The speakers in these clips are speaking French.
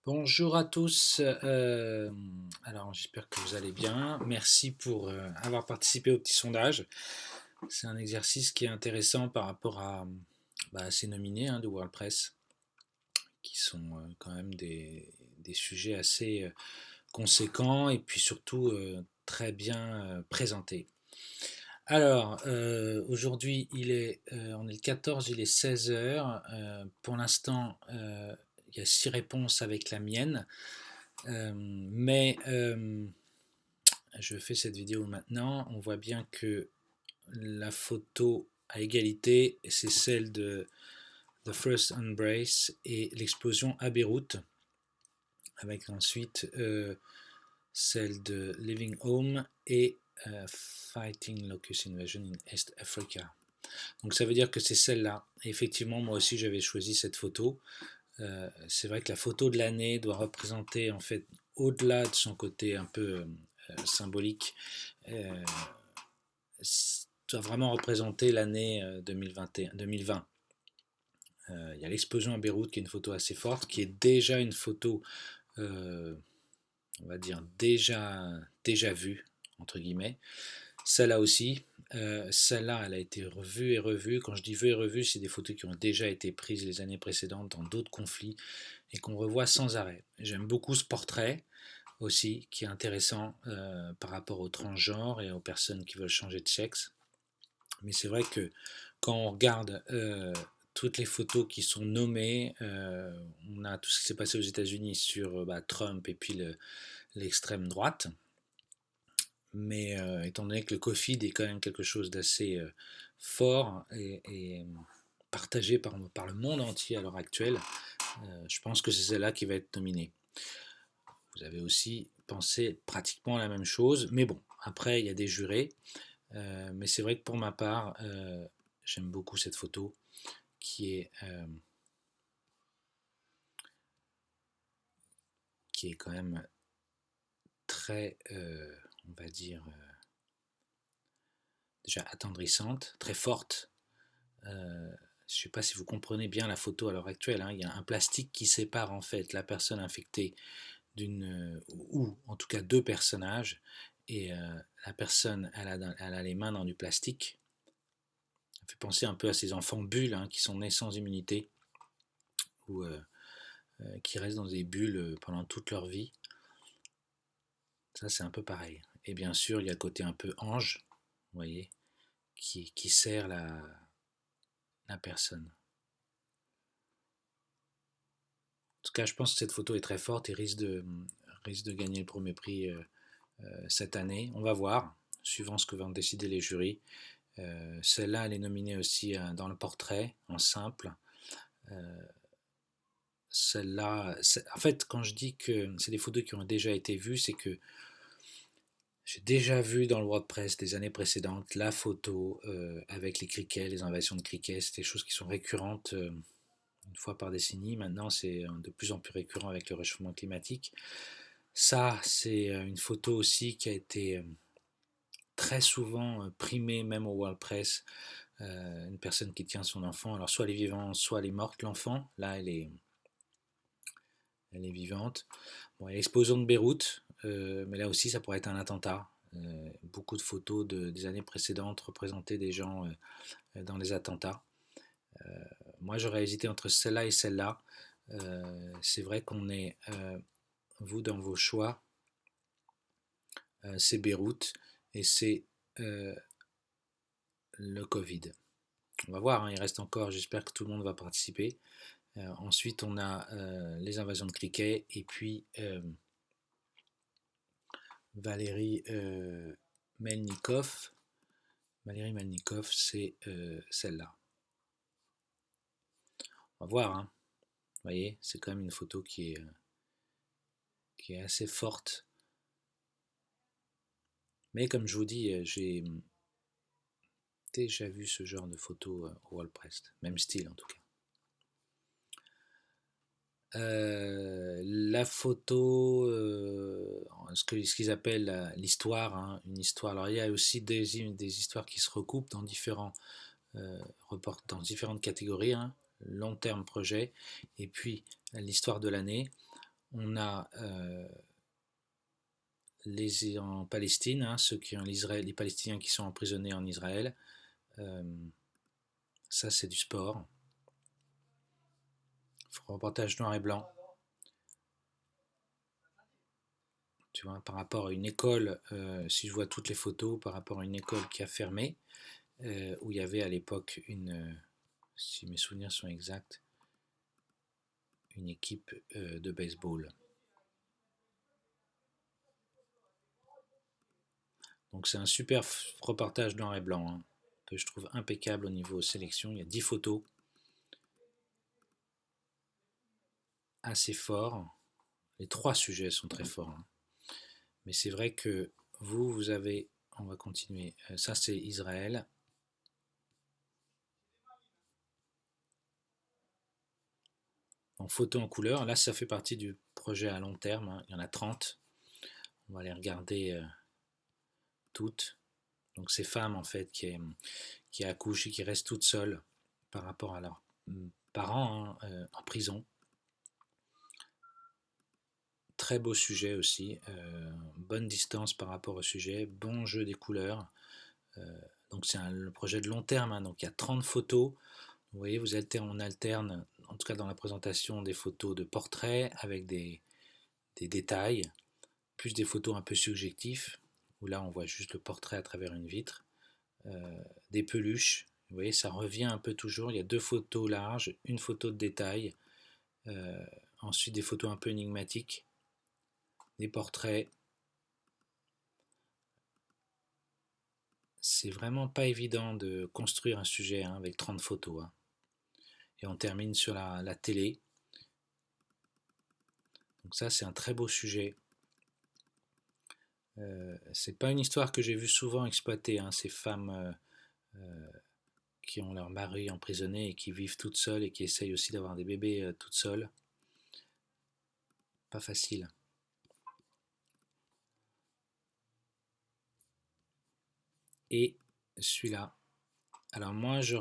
Bonjour à tous. Alors, j'espère que vous allez bien. Merci pour avoir participé au petit sondage. C'est un exercice qui est intéressant par rapport à ces nominés de WordPress, qui sont quand même des sujets assez conséquents et puis surtout très bien présentés. Alors, aujourd'hui, on est le 14, il est 16 heures. Pour l'instant, il y a 6 réponses avec la mienne. Mais je fais cette vidéo maintenant. On voit bien que la photo à égalité, c'est celle de The First Embrace et l'explosion à Beyrouth, avec ensuite celle de Living Home et Fighting Locust Invasion in East Africa. Donc ça veut dire que c'est celle-là. Et effectivement, moi aussi j'avais choisi cette photo. C'est vrai que la photo de l'année doit représenter en fait, au-delà de son côté un peu symbolique, euh, doit vraiment représenter l'année 2020. Il y a l'explosion à Beyrouth qui est une photo assez forte, qui est déjà une photo, euh, on va dire, déjà vue, entre guillemets. Celle-là aussi, celle-là, elle a été revue et revue. Quand je dis vue et revue, c'est des photos qui ont déjà été prises les années précédentes dans d'autres conflits et qu'on revoit sans arrêt. J'aime beaucoup ce portrait aussi, qui est intéressant par rapport aux transgenres et aux personnes qui veulent changer de sexe. Mais c'est vrai que quand on regarde toutes les photos qui sont nommées, on a tout ce qui s'est passé aux États-Unis sur Trump et puis l'extrême droite. Mais étant donné que le Covid est quand même quelque chose d'assez fort et partagé par le monde entier à l'heure actuelle, je pense que c'est celle-là qui va être nominée. Vous avez aussi pensé pratiquement la même chose, mais bon, après il y a des jurés. Mais c'est vrai que pour ma part, j'aime beaucoup cette photo qui est, euh, qui est quand même très, on va dire, déjà attendrissante, très forte. Je ne sais pas si vous comprenez bien la photo à l'heure actuelle. Il y a un plastique qui sépare en fait la personne infectée ou en tout cas deux personnages. Et la personne, elle a les mains dans du plastique. Ça fait penser un peu à ces enfants bulles qui sont nés sans immunité ou qui restent dans des bulles pendant toute leur vie. Ça, c'est un peu pareil. Et bien sûr, il y a le côté un peu ange, vous voyez, qui sert la personne. En tout cas, je pense que cette photo est très forte et risque de gagner le premier prix cette année. On va voir, suivant ce que vont décider les jurys. Celle-là, elle est nominée aussi dans le portrait, en simple. Celle-là, en fait, quand je dis que c'est des photos qui ont déjà été vues, c'est que j'ai déjà vu dans le WordPress des années précédentes la photo avec les criquets, les invasions de criquets. C'est des choses qui sont récurrentes une fois par décennie. Maintenant, c'est de plus en plus récurrent avec le réchauffement climatique. Ça, c'est une photo aussi qui a été très souvent primée, même au WordPress. Une personne qui tient son enfant. Alors, soit elle est vivante, soit elle est morte, l'enfant. Là, elle est vivante. Bon, il y a l'explosion de Beyrouth, mais là aussi, ça pourrait être un attentat. Beaucoup de photos des années précédentes représentaient des gens dans les attentats. Moi, j'aurais hésité entre celle-là et celle-là. C'est vrai qu'on est, vous, dans vos choix, c'est Beyrouth et c'est euh, le Covid. On va voir, il reste encore, j'espère que tout le monde va participer. Ensuite, on a les invasions de criquets et puis Valérie Melnikov. Valérie Melnikov, c'est celle-là. On va voir, hein. Vous voyez, c'est quand même une photo qui est assez forte. Mais comme je vous dis, j'ai déjà vu ce genre de photo au WordPress, même style en tout cas. La photo, ce qu'ils appellent l'histoire, une histoire. Alors il y a aussi des histoires qui se recoupent dans dans différentes catégories, long terme projet, et puis l'histoire de l'année. On a en Palestine, hein, ceux qui ont les Palestiniens qui sont emprisonnés en Israël. Ça, c'est du sport. Reportage noir et blanc. Tu vois, par rapport à une école, si je vois toutes les photos, par rapport à une école qui a fermé, où il y avait à l'époque si mes souvenirs sont exacts, une équipe de baseball. Donc c'est un super reportage noir et blanc, hein, que je trouve impeccable au niveau sélection. Il y a 10 photos, assez forts. Les 3 sujets sont très forts, hein. Mais c'est vrai que vous avez, on va continuer, ça c'est Israël. En photo en couleur, là ça fait partie du projet à long terme, hein. Il y en a 30. On va les regarder toutes. Donc ces femmes en fait qui accouchent et qui restent toutes seules par rapport à leurs parents, hein, en prison. Très beau sujet aussi, bonne distance par rapport au sujet, bon jeu des couleurs. Donc c'est le projet de long terme, hein, donc il y a 30 photos. Vous voyez, on alterne, en tout cas dans la présentation, des photos de portraits avec des détails, plus des photos un peu subjectives, où là on voit juste le portrait à travers une vitre, des peluches. Vous voyez, ça revient un peu toujours. Il y a 2 photos larges, une photo de détail, ensuite des photos un peu énigmatiques, des portraits. C'est vraiment pas évident de construire un sujet, hein, avec 30 photos, hein. Et on termine sur la télé. Donc ça, c'est un très beau sujet. C'est pas une histoire que j'ai vu souvent exploitée, hein, ces femmes qui ont leur mari emprisonné et qui vivent toutes seules et qui essayent aussi d'avoir des bébés toutes seules. Pas facile. Et celui-là. Alors moi, je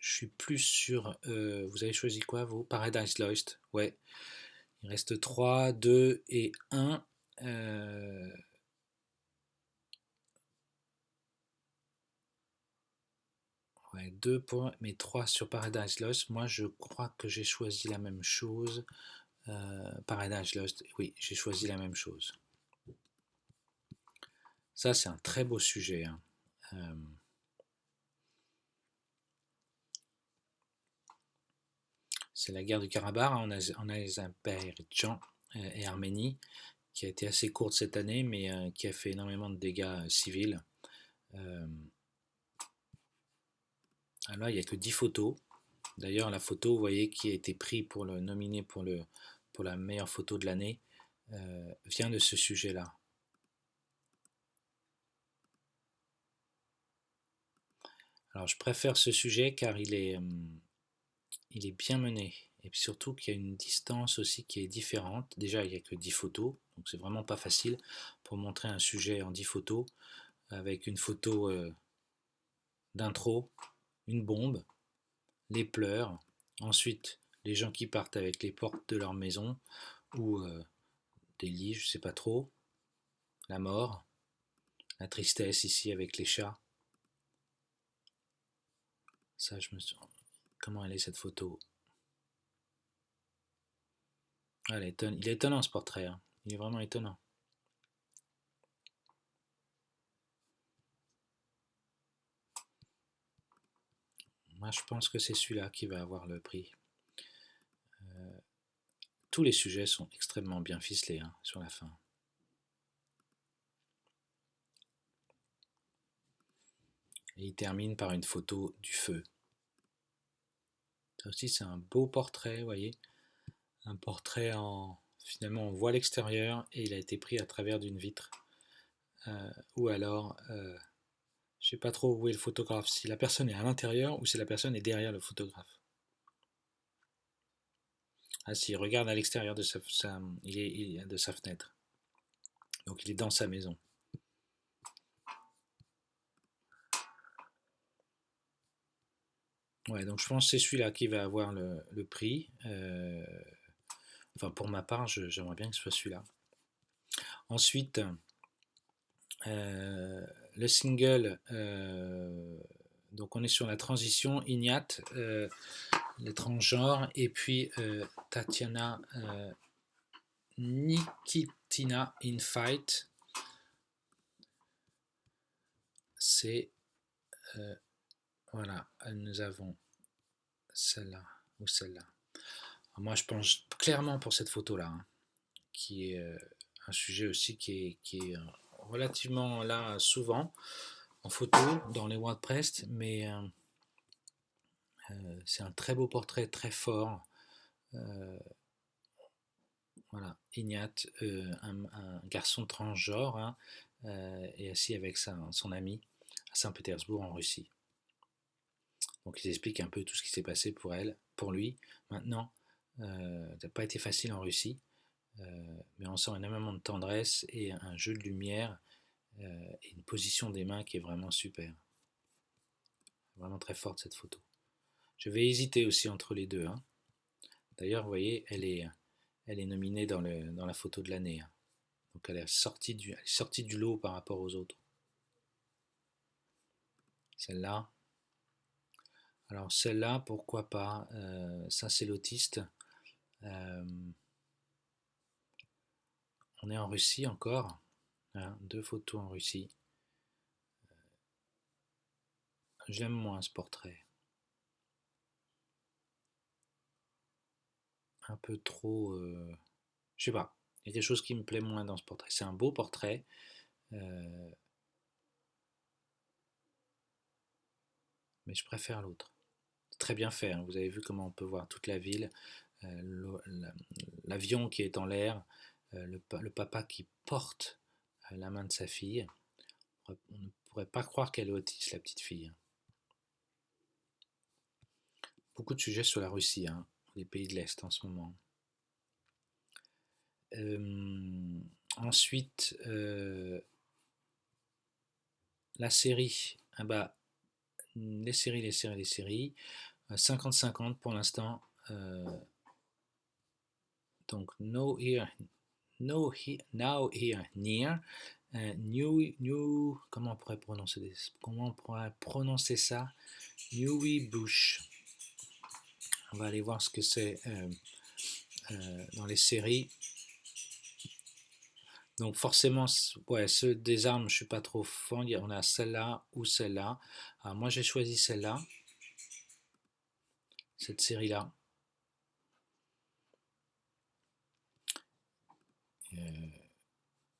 suis plus sur. Vous avez choisi quoi, vous? Paradise Lost. Ouais. Il reste 3, 2 et 1. Ouais, 2 points, mais 3 sur Paradise Lost. Moi, je crois que j'ai choisi la même chose. Paradise Lost, oui, j'ai choisi la même chose. Ça, c'est un très beau sujet, hein. C'est la guerre du Karabakh, hein, en Azerbaïdjan et Arménie, qui a été assez courte cette année, mais qui a fait énormément de dégâts civils. Alors là, il n'y a que 10 photos. D'ailleurs, la photo, vous voyez, qui a été prise pour le nominé pour la meilleure photo de l'année, vient de ce sujet-là. Alors, je préfère ce sujet car il est bien mené. Et puis surtout qu'il y a une distance aussi qui est différente. Déjà, il n'y a que 10 photos, donc c'est vraiment pas facile pour montrer un sujet en 10 photos, avec une photo d'intro, une bombe, les pleurs, ensuite les gens qui partent avec les portes de leur maison, ou des lits, je sais pas trop, la mort, la tristesse ici avec les chats. Ça, comment elle est cette photo? Ah, il est étonnant ce portrait, hein. Il est vraiment étonnant. Moi, je pense que c'est celui-là qui va avoir le prix. Tous les sujets sont extrêmement bien ficelés, hein, sur la fin. Et il termine par une photo du feu. Ça aussi, c'est un beau portrait, vous voyez. Un portrait Finalement, on voit l'extérieur et il a été pris à travers d'une vitre. Ou alors, je sais pas trop où est le photographe. Si la personne est à l'intérieur ou si la personne est derrière le photographe. Ah si, regarde à l'extérieur de il est de sa fenêtre. Donc il est dans sa maison. Ouais, donc je pense que c'est celui-là qui va avoir le prix. Enfin, pour ma part, j'aimerais bien que ce soit celui-là. Ensuite, le single, donc on est sur la transition, Ignat, les transgenres, et puis Tatiana Nikitina in Fight. C'est voilà, nous avons celle-là ou celle-là. Moi, je pense clairement pour cette photo-là, hein, qui est un sujet aussi qui est relativement là souvent en photo dans les WordPress, mais c'est un très beau portrait, très fort. Voilà, Ignat, un garçon transgenre, hein, est assis avec son ami à Saint-Pétersbourg en Russie. Donc ils expliquent un peu tout ce qui s'est passé pour lui. Maintenant, ça n'a pas été facile en Russie, mais on sent énormément de tendresse et un jeu de lumière et une position des mains qui est vraiment super. Vraiment très forte cette photo. Je vais hésiter aussi entre les deux, hein. D'ailleurs, vous voyez, elle est nominée dans la photo de l'année, hein. Donc elle est sortie du lot par rapport aux autres. Celle-là. Alors celle-là, pourquoi pas, ça c'est l'autiste. On est en Russie encore, hein, 2 photos en Russie. J'aime moins ce portrait. Un peu trop... je sais pas, il y a quelque chose qui me plaît moins dans ce portrait. C'est un beau portrait. Mais je préfère l'autre. C'est très bien fait, hein. Vous avez vu comment on peut voir toute la ville, l'avion qui est en l'air, le papa qui porte la main de sa fille. On ne pourrait pas croire qu'elle est autiste, la petite fille. Beaucoup de sujets sur la Russie, hein, les pays de l'Est en ce moment. Ensuite, la série, ah bah, les séries, 50-50 pour l'instant. Donc, Now Here Near. Comment on pourrait prononcer ça? Newy Bush. On va aller voir ce que c'est dans les séries. Donc forcément, ouais, ceux des armes, je suis pas trop fan. On a celle-là ou celle-là. Alors moi, j'ai choisi celle-là, cette série-là.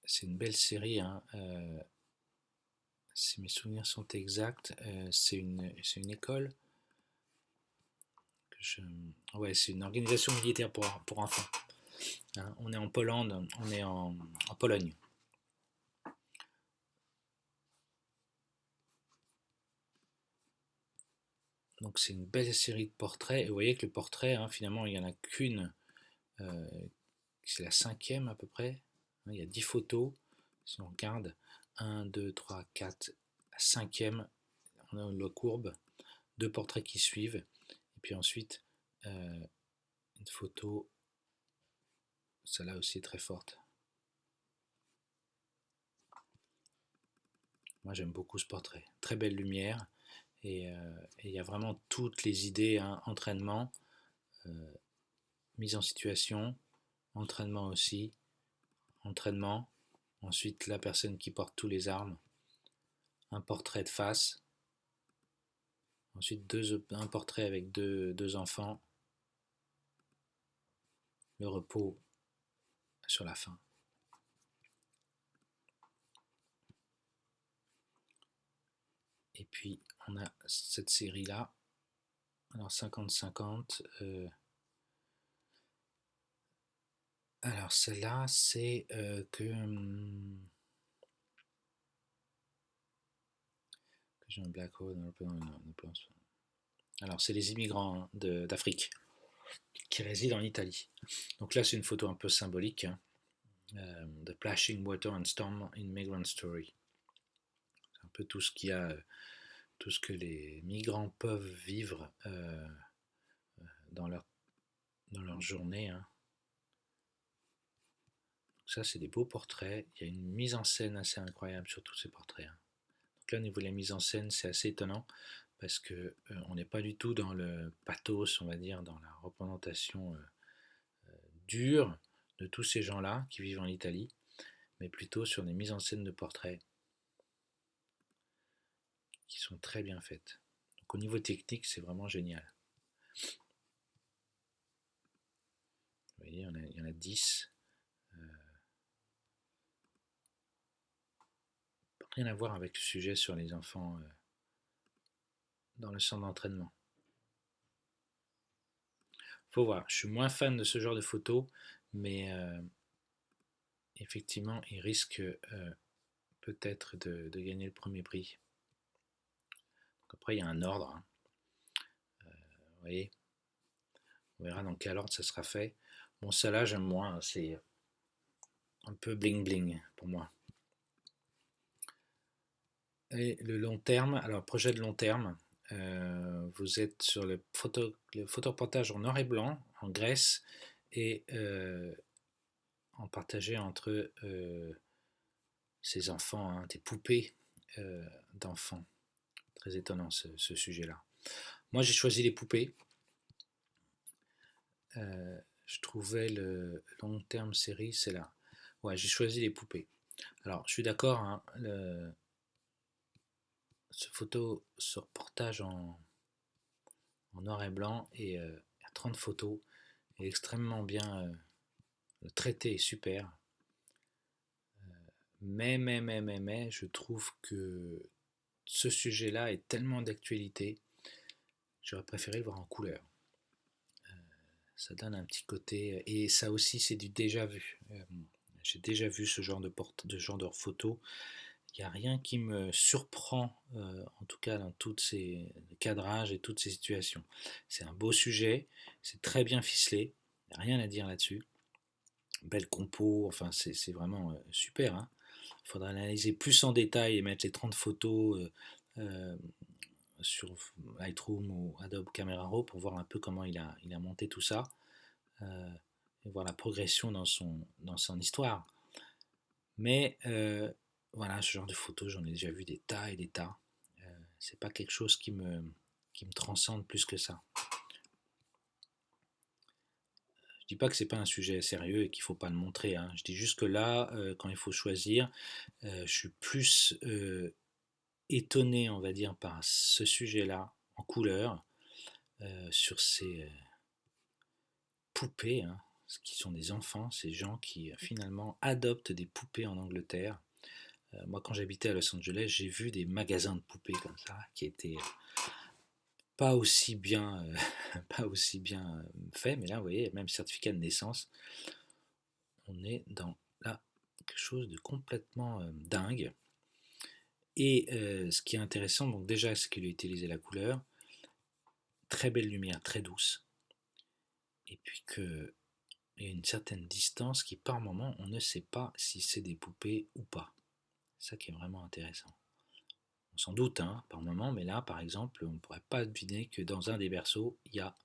C'est une belle série, hein. Si mes souvenirs sont exacts, c'est une école. Ouais, c'est une organisation militaire pour enfants. Hein, on est en Pologne, on est en Pologne. Donc c'est une belle série de portraits. Et vous voyez que le portrait, hein, finalement, il n'y en a qu'une. C'est la 5e à peu près. Il y a 10 photos. Si on regarde, 1, 2, 3, 4, la 5e, on a la courbe. 2 portraits qui suivent. Et puis ensuite, une photo. Celle-là aussi est très forte. Moi j'aime beaucoup ce portrait. Très belle lumière. Et il y a vraiment toutes les idées, hein, entraînement, mise en situation, entraînement aussi, entraînement, ensuite la personne qui porte tous les armes, un portrait de face, ensuite un portrait avec deux enfants, le repos sur la fin. Et puis on a cette série là, alors 50-50. Alors celle-là, c'est que j'ai un black hole. Alors c'est les immigrants, hein, d'Afrique qui résident en Italie. Donc là c'est une photo un peu symbolique, hein. The Plashing Water and Storm in Migrant Story. C'est un peu tout ce qu'il y a, tout ce que les migrants peuvent vivre dans leur journée, hein. Ça, c'est des beaux portraits. Il y a une mise en scène assez incroyable sur tous ces portraits, hein. Donc là, au niveau de la mise en scène, c'est assez étonnant parce que on n'est pas du tout dans le pathos, on va dire, dans la représentation dure de tous ces gens-là qui vivent en Italie, mais plutôt sur des mises en scène de portraits qui sont très bien faites. Donc au niveau technique, c'est vraiment génial. Vous voyez, il y en a 10. Rien à voir avec le sujet sur les enfants dans le centre d'entraînement. Faut voir, je suis moins fan de ce genre de photos, mais effectivement, il risque peut-être de gagner le premier prix. Donc après, il y a un ordre, hein. Vous voyez, on verra dans quel ordre ça sera fait. Bon, ça là, j'aime moins, hein, c'est un peu bling bling pour moi. Et le long terme, alors projet de long terme, vous êtes sur le photoreportage en noir et blanc, en Grèce, et en partagé entre ces enfants, hein, des poupées d'enfants. Très étonnant ce sujet-là. Moi j'ai choisi les poupées. Je trouvais le long terme série, c'est là. Ouais, j'ai choisi les poupées. Alors je suis d'accord, hein, ce reportage en noir et blanc et il y a 30 photos, est extrêmement bien traité et super. Mais, je trouve que ce sujet-là est tellement d'actualité, j'aurais préféré le voir en couleur. Ça donne un petit côté, et ça aussi c'est du déjà vu. J'ai déjà vu ce genre de photos. Il n'y a rien qui me surprend, en tout cas dans tous ces cadrages et toutes ces situations. C'est un beau sujet, c'est très bien ficelé, il n'y a rien à dire là-dessus. Belle compo, enfin c'est vraiment super, hein. Il faudra analyser plus en détail et mettre les 30 photos euh, sur Lightroom ou Adobe Camera Raw pour voir un peu comment il a monté tout ça, et voir la progression dans son histoire. Mais voilà, ce genre de photos, j'en ai déjà vu des tas et des tas. C'est pas quelque chose qui me transcende plus que ça. Je dis pas que c'est pas un sujet sérieux et qu'il faut pas le montrer, hein. Je dis juste que là, quand il faut choisir, je suis plus étonné, on va dire, par ce sujet-là en couleur, sur ces poupées, hein, qui sont des enfants, ces gens qui finalement adoptent des poupées en Angleterre. Moi, quand j'habitais à Los Angeles, j'ai vu des magasins de poupées comme ça, qui étaient pas aussi bien, pas aussi bien faits, mais là, vous voyez, même certificat de naissance, on est dans là quelque chose de complètement dingue. Et ce qui est intéressant, donc déjà, c'est qu'il a utilisé la couleur, très belle lumière, très douce, et puis que il y a une certaine distance qui, par moment, on ne sait pas si c'est des poupées ou pas. C'est ça qui est vraiment intéressant. On s'en doute, hein, par moment, mais là, par exemple, on ne pourrait pas deviner que dans un des berceaux, il y a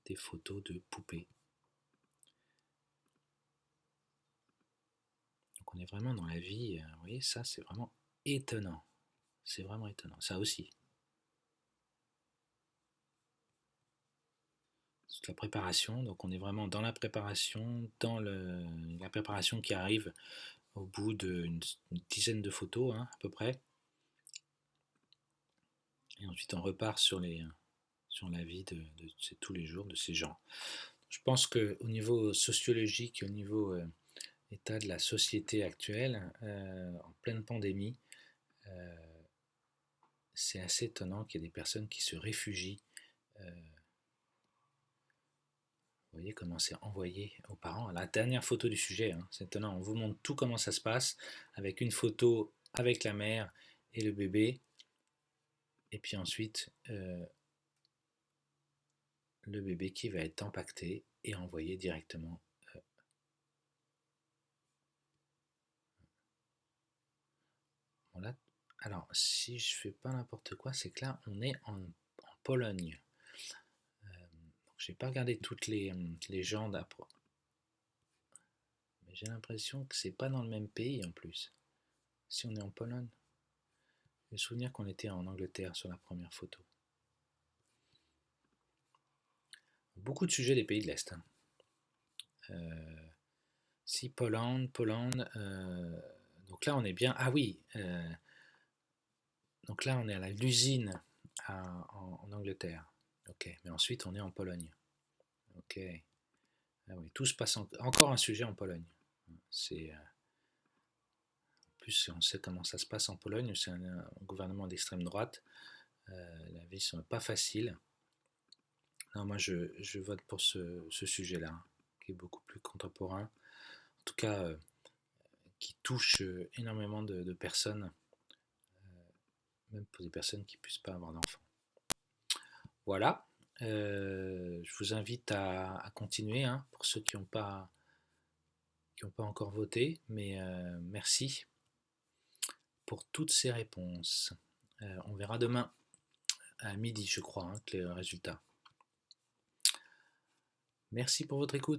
des photos de poupées. Donc on est vraiment dans la vie, vous voyez, ça c'est vraiment étonnant. C'est vraiment étonnant, ça aussi. Toute la préparation, donc on est vraiment dans la préparation, la préparation qui arrive au bout d'une dizaine de photos, hein, à peu près. Et ensuite on repart sur la vie de tous les jours de ces gens. Je pense qu'au niveau sociologique, au niveau état de la société actuelle, en pleine pandémie, euh, c'est assez étonnant qu'il y ait des personnes qui se réfugient. Vous voyez comment c'est envoyé aux parents. La dernière photo du sujet, hein, c'est étonnant. On vous montre tout comment ça se passe avec une photo avec la mère et le bébé. Et puis ensuite, le bébé qui va être empaqueté et envoyé directement. Bon là, alors, si je fais pas n'importe quoi, c'est que là, on est en Pologne. J'ai pas regardé toutes les gens d'après. Mais j'ai l'impression que c'est pas dans le même pays en plus. Si on est en Pologne. J'ai le souvenir qu'on était en Angleterre sur la première photo. Beaucoup de sujets des pays de l'Est. Hein. Si, Pologne. Donc là, on est bien. Ah oui. Donc là, on est à l'usine en Angleterre. Ok. Mais ensuite, on est en Pologne. Ok. Ah oui, tout se passe encore un sujet en Pologne. C'est en plus on sait comment ça se passe en Pologne. C'est un gouvernement d'extrême droite. La vie n'est pas facile. Non, moi je vote pour ce sujet-là, hein, qui est beaucoup plus contemporain. En tout cas, qui touche énormément de personnes, même pour des personnes qui ne puissent pas avoir d'enfants. Voilà. Je vous invite à continuer, hein, pour ceux qui n'ont pas encore voté, mais merci pour toutes ces réponses. On verra demain à midi, je crois, hein, que les résultats. Merci pour votre écoute.